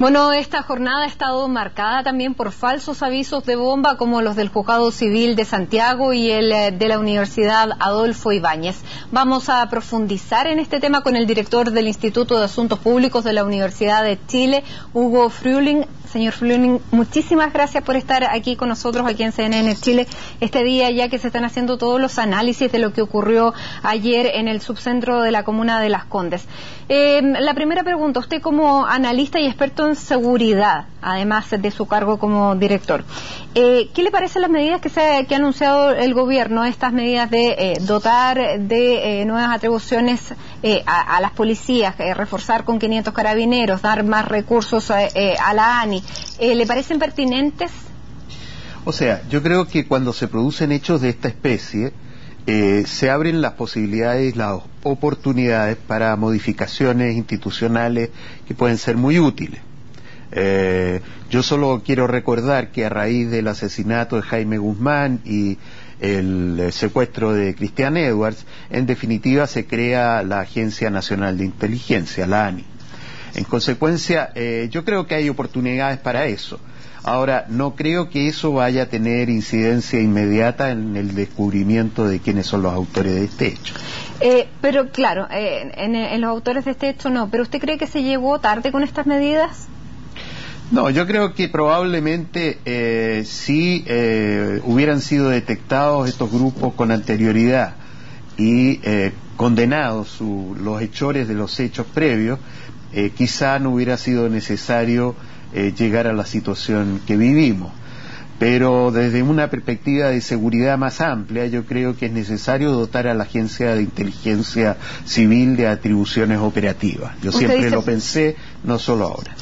Bueno, esta jornada ha estado marcada también por falsos avisos de bomba, como los del Juzgado Civil de Santiago y el de la Universidad Adolfo Ibáñez. Vamos a profundizar en este tema con el director del Instituto de Asuntos Públicos de la Universidad de Chile, Hugo Frühling. Señor Frühling, muchísimas gracias por estar aquí con nosotros, aquí en CNN Chile, este día ya que se están haciendo todos los análisis de lo que ocurrió ayer en el subcentro de la comuna de Las Condes. La primera pregunta, usted como analista y experto en seguridad, además de su cargo como director, ¿qué le parecen las medidas que ha anunciado el gobierno, estas medidas de dotar de nuevas atribuciones a las policías, reforzar con 500 carabineros, dar más recursos a la ANI? ¿Le parecen pertinentes? O sea, yo creo que cuando se producen hechos de esta especie, se abren las posibilidades, las oportunidades para modificaciones institucionales que pueden ser muy útiles. Yo solo quiero recordar que a raíz del asesinato de Jaime Guzmán y el secuestro de Christian Edwards, en definitiva se crea la Agencia Nacional de Inteligencia, la ANI. En consecuencia, yo creo que hay oportunidades para eso. Ahora, no creo que eso vaya a tener incidencia inmediata en el descubrimiento de quiénes son los autores de este hecho. Pero claro, en los autores de este hecho no, pero ¿usted cree que se llegó tarde con estas medidas? No, yo creo que probablemente si hubieran sido detectados estos grupos con anterioridad y condenados los hechores de los hechos previos, quizá no hubiera sido necesario llegar a la situación que vivimos. Pero desde una perspectiva de seguridad más amplia, yo creo que es necesario dotar a la Agencia de Inteligencia Civil de atribuciones operativas. Yo siempre lo pensé, no solo ahora.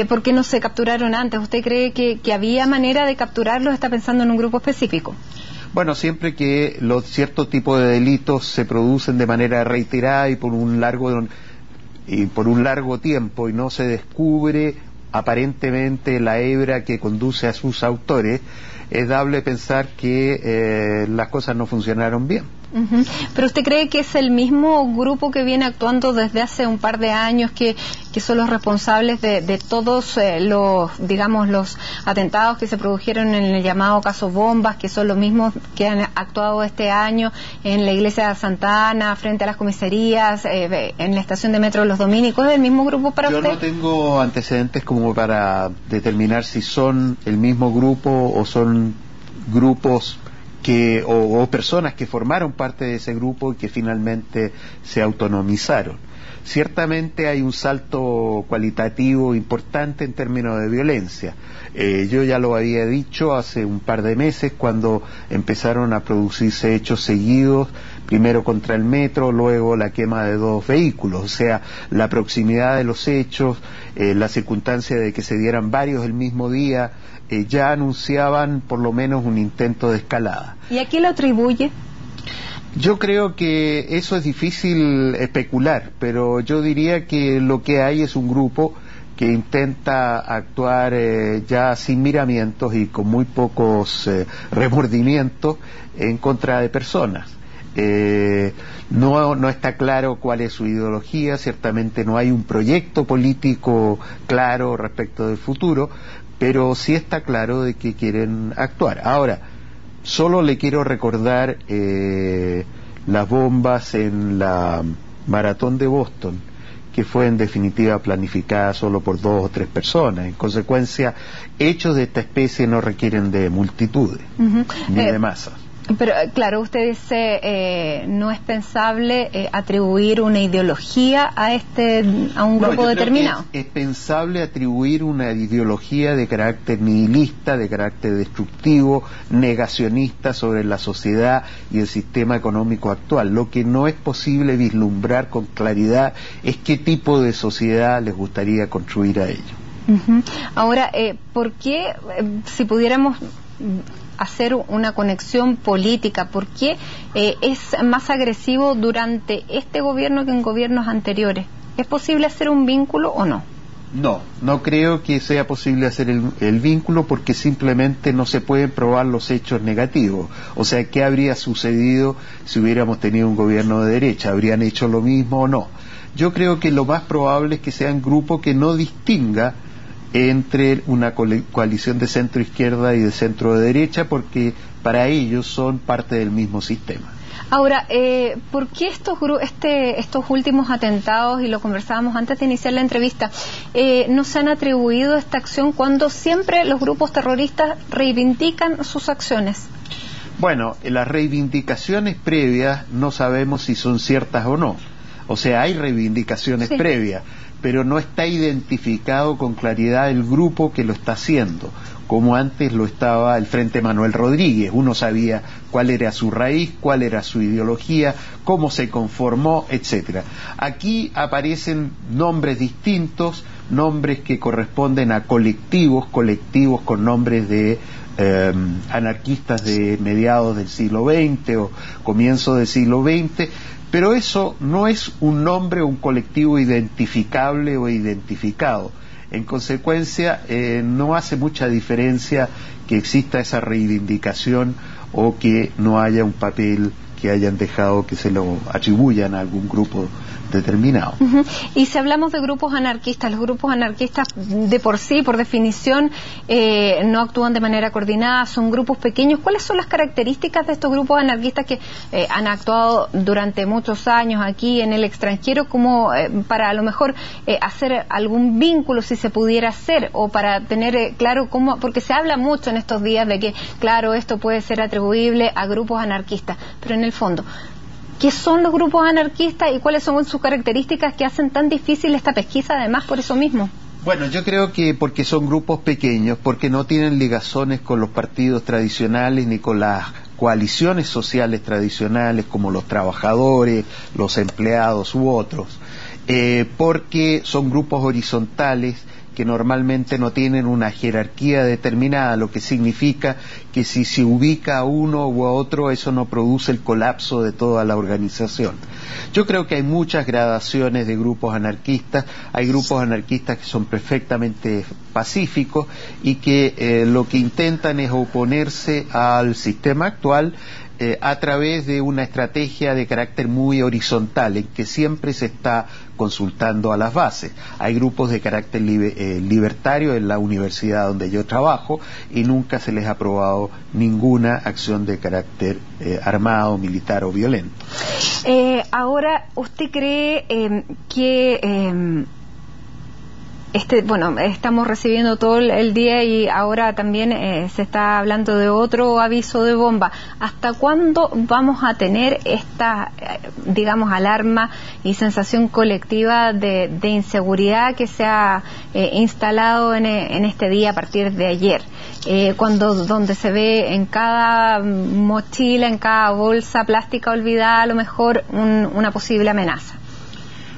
¿Por qué no se capturaron antes? ¿Usted cree que había manera de capturarlos? ¿Está pensando en un grupo específico? Bueno, siempre que ciertos tipos de delitos se producen de manera reiterada y por un largo tiempo y no se descubre aparentemente la hebra que conduce a sus autores, es dable pensar que las cosas no funcionaron bien. ¿Pero usted cree que es el mismo grupo que viene actuando desde hace un par de años, que son los responsables de todos los atentados que se produjeron en el llamado caso Bombas, que son los mismos que han actuado este año en la iglesia de Santa Ana, frente a las comisarías, en la estación de metro de Los Dominicos? ¿Es el mismo grupo para usted? Yo no tengo antecedentes como para determinar si son el mismo grupo o son grupos o personas que formaron parte de ese grupo y que finalmente se autonomizaron. Ciertamente hay un salto cualitativo importante en términos de violencia. Yo ya lo había dicho hace un par de meses, cuando empezaron a producirse hechos seguidos, primero contra el metro, luego la quema de 2 vehículos. O sea, la proximidad de los hechos, la circunstancia de que se dieran varios el mismo día, ya anunciaban por lo menos un intento de escalada. ¿Y a quién lo atribuye? Yo creo que eso es difícil especular, pero yo diría que lo que hay es un grupo que intenta actuar ya sin miramientos y con muy pocos remordimientos en contra de personas. No está claro cuál es su ideología, ciertamente no hay un proyecto político claro respecto del futuro, pero sí está claro de que quieren actuar. Ahora, solo le quiero recordar las bombas en la maratón de Boston, que fue en definitiva planificada solo por 2 o 3 personas. En consecuencia, hechos de esta especie no requieren de multitudes, ni de masas. Pero claro, usted dice no es pensable atribuir una ideología a un grupo determinado. Es pensable atribuir una ideología de carácter nihilista, de carácter destructivo, negacionista sobre la sociedad y el sistema económico actual. Lo que no es posible vislumbrar con claridad es qué tipo de sociedad les gustaría construir a ellos. Ahora, ¿por qué, si pudiéramos hacer una conexión política, por qué es más agresivo durante este gobierno que en gobiernos anteriores? ¿Es posible hacer un vínculo o no? No creo que sea posible hacer el vínculo, porque simplemente no se pueden probar los hechos negativos. O sea, ¿qué habría sucedido si hubiéramos tenido un gobierno de derecha? ¿Habrían hecho lo mismo o no? Yo creo que lo más probable es que sea un grupo que no distinga entre una coalición de centro-izquierda y de centro-derecha, porque para ellos son parte del mismo sistema. Ahora, ¿por qué estos últimos atentados, y lo conversábamos antes de iniciar la entrevista, no se han atribuido esta acción cuando siempre los grupos terroristas reivindican sus acciones? Bueno, las reivindicaciones previas no sabemos si son ciertas o no. O sea, hay reivindicaciones previas, pero no está identificado con claridad el grupo que lo está haciendo, como antes lo estaba el Frente Manuel Rodríguez. Uno sabía cuál era su raíz, cuál era su ideología, cómo se conformó, etcétera. Aquí aparecen nombres distintos, nombres que corresponden a colectivos con nombres de anarquistas de mediados del siglo XX o comienzo del siglo XX, pero eso no es un nombre o un colectivo identificable o identificado. En consecuencia, no hace mucha diferencia que exista esa reivindicación o que no haya un papel que hayan dejado que se lo atribuyan a algún grupo determinado. Y si hablamos de grupos anarquistas, los grupos anarquistas de por sí, por definición, no actúan de manera coordinada, son grupos pequeños. ¿Cuáles son las características de estos grupos anarquistas que han actuado durante muchos años aquí en el extranjero, como para a lo mejor hacer algún vínculo, si se pudiera hacer, o para tener claro cómo, porque se habla mucho en estos días de que, claro, esto puede ser atribuible a grupos anarquistas, pero en el fondo, ¿qué son los grupos anarquistas y cuáles son sus características que hacen tan difícil esta pesquisa, además, por eso mismo? Bueno, yo creo que porque son grupos pequeños, porque no tienen ligazones con los partidos tradicionales ni con las coaliciones sociales tradicionales como los trabajadores, los empleados u otros, porque son grupos horizontales que normalmente no tienen una jerarquía determinada, lo que significa que si se ubica a uno u a otro, eso no produce el colapso de toda la organización. Yo creo que hay muchas gradaciones de grupos anarquistas. Hay grupos anarquistas que son perfectamente pacíficos y que lo que intentan es oponerse al sistema actual a través de una estrategia de carácter muy horizontal, en que siempre se está consultando a las bases. Hay grupos de carácter libertario en la universidad donde yo trabajo y nunca se les ha aprobado ninguna acción de carácter armado, militar o violento. Ahora, ¿usted cree que bueno, estamos recibiendo todo el día y ahora también se está hablando de otro aviso de bomba? ¿Hasta cuándo vamos a tener esta, digamos, alarma y sensación colectiva de inseguridad que se ha instalado en este día a partir de ayer? Donde se ve en cada mochila, en cada bolsa plástica olvidada, a lo mejor una posible amenaza.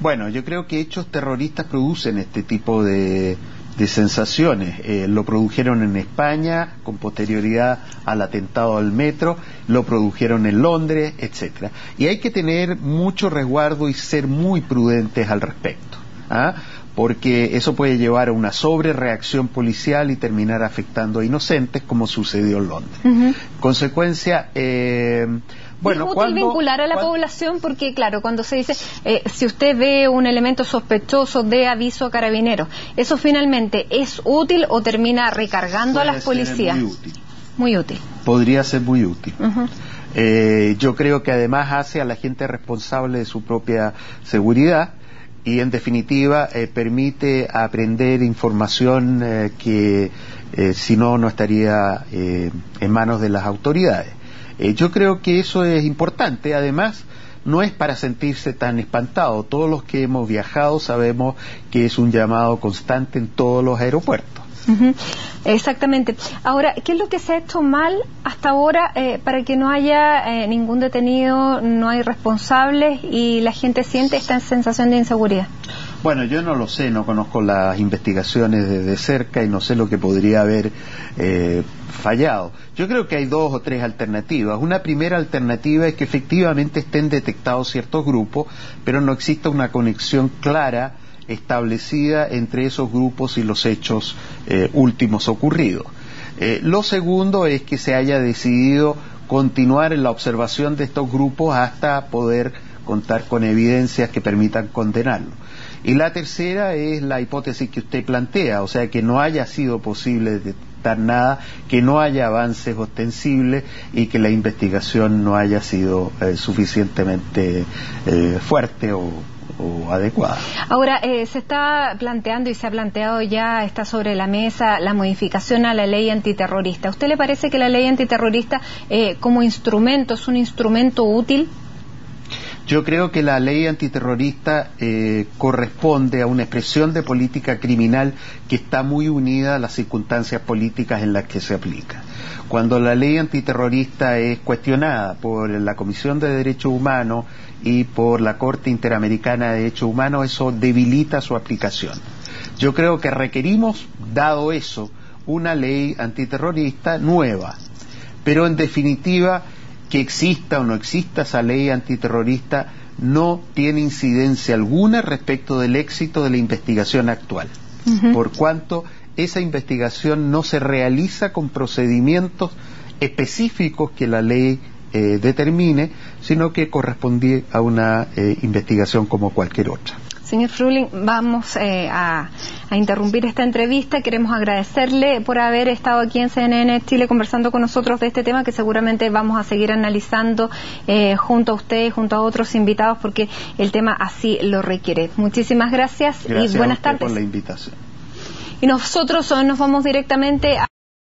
Bueno, yo creo que hechos terroristas producen este tipo de sensaciones. Lo produjeron en España con posterioridad al atentado al metro, lo produjeron en Londres, etcétera. Y hay que tener mucho resguardo y ser muy prudentes al respecto, porque eso puede llevar a una sobrereacción policial y terminar afectando a inocentes, como sucedió en Londres. Consecuencia, bueno, ¿es útil vincular a la población? Porque, claro, cuando se dice, si usted ve un elemento sospechoso, de aviso a carabineros, ¿eso finalmente es útil o termina recargando a las policías? Muy útil. Muy útil. Podría ser muy útil. Yo creo que además hace a la gente responsable de su propia seguridad y, en definitiva, permite aprender información que si no estaría en manos de las autoridades. Yo creo que eso es importante. Además, no es para sentirse tan espantado. Todos los que hemos viajado sabemos que es un llamado constante en todos los aeropuertos. Exactamente. Ahora, ¿qué es lo que se ha hecho mal hasta ahora para que no haya ningún detenido, no hay responsables y la gente siente esta sensación de inseguridad? Bueno, yo no lo sé, no conozco las investigaciones desde cerca y no sé lo que podría haber fallado. Yo creo que hay dos o tres alternativas. Una primera alternativa es que efectivamente estén detectados ciertos grupos, pero no exista una conexión clara establecida entre esos grupos y los hechos últimos ocurridos. Lo segundo es que se haya decidido continuar en la observación de estos grupos hasta poder contar con evidencias que permitan condenarlos. Y la tercera es la hipótesis que usted plantea, o sea, que no haya sido posible detectar nada, que no haya avances ostensibles y que la investigación no haya sido suficientemente fuerte o adecuada. Ahora, se está planteando y se ha planteado ya, está sobre la mesa, la modificación a la ley antiterrorista. ¿A usted le parece que la ley antiterrorista como instrumento es un instrumento útil? Yo creo que la ley antiterrorista corresponde a una expresión de política criminal que está muy unida a las circunstancias políticas en las que se aplica. Cuando la ley antiterrorista es cuestionada por la Comisión de Derechos Humanos y por la Corte Interamericana de Derechos Humanos, eso debilita su aplicación. Yo creo que requerimos, dado eso, una ley antiterrorista nueva, pero en definitiva, que exista o no exista esa ley antiterrorista no tiene incidencia alguna respecto del éxito de la investigación actual, por cuanto esa investigación no se realiza con procedimientos específicos que la ley determine, sino que corresponde a una investigación como cualquier otra. Señor Fruling, vamos a interrumpir esta entrevista. Queremos agradecerle por haber estado aquí en CNN Chile conversando con nosotros de este tema que seguramente vamos a seguir analizando junto a usted, junto a otros invitados, porque el tema así lo requiere. Muchísimas gracias y buenas tardes. Gracias por la invitación. Y nosotros nos vamos directamente a